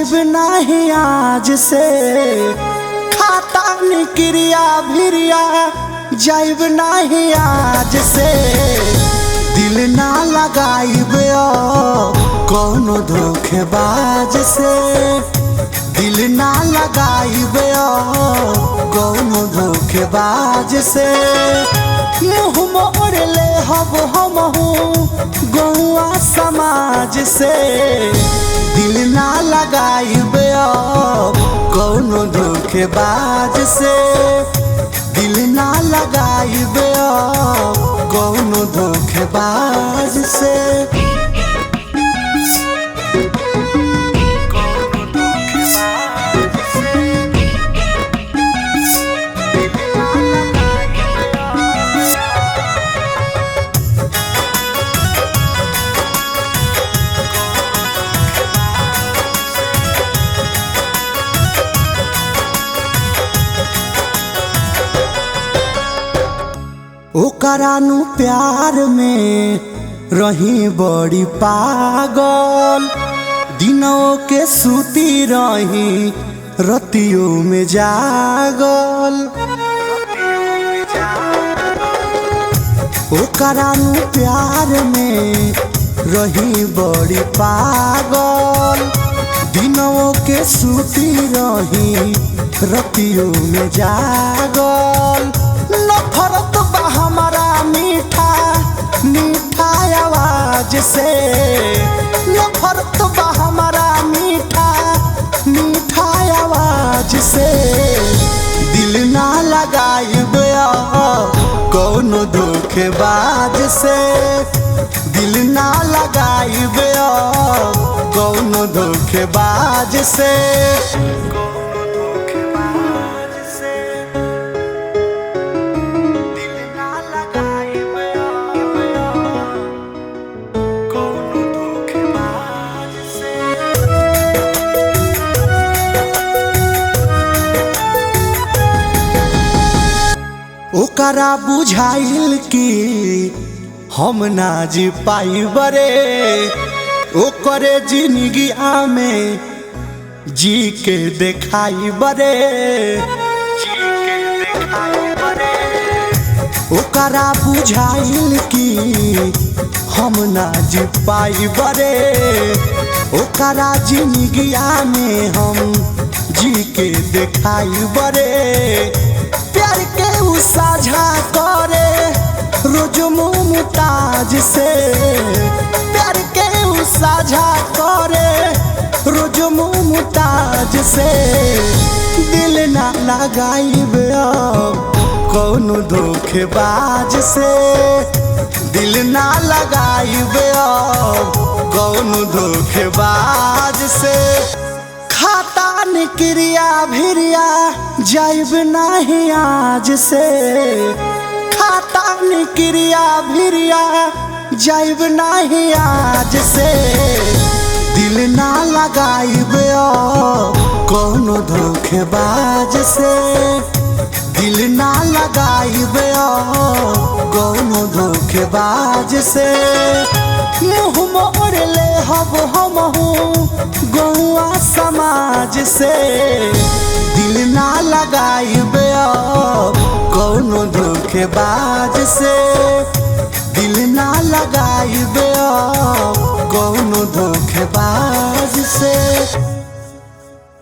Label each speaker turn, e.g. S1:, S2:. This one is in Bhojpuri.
S1: जाइब नहीं आज से खाता निक्रिया भिरिया जाइब नहीं आज से दिल ना लगाइब कौनो धोखेबाज से दिल ना लगाइब कौनो धोखेबाज से मुँह मोड़ ले हब हमहू गौआ समाज से दिल ना लगाइब कौनो धोखेबाज से दिल ना लगाइब कौनो धोखेबाज से। ओकरानु प्यार में रही बड़ी पागल दिनों के सूती रही रतियों में जागल ओकरानु प्यार में रही बड़ी पागल दिनों के सूती रही रतियों में जागल नफरत हमारा मीठा मीठा आवाज से नफरत बा हमारा मीठा मीठा आवाज से दिल ना लगाइब कौनो धोखेबाज से दिल ना लगाइब कौनो धोखेबाज से। ओकरा बुझाइल कि हम ना जी पाई बरे ओकरे जिंदगिया में जी के देखाई बरे ओकरा बुझाइल कि हम ना जी पाई बरे ओकरा जिंदगिया में हम जी के देखाई बरे प्यार के उ साझा करे रोज मुमताज से प्यार के उ साझा करे रोज मुमताज से दिल ना लगाइब कौनो धोखेबाज से दिल ना लगाइब कौनो धोखेबाज से खाता निक्रिया भिरिया जाइब नहीं आज से खाता निक्रिया भिरिया जाइब नहीं आज से दिल ना लगाइब कौनो धोखेबाज से दिल ना लगाइब कौनो धोखेबाज से मुँह मोड़ ले हब हमहू गौआ समाज से दिल ना लगाइब कौनो धोखेबाज से दिल ना लगाइब कौनो धोखेबाज से।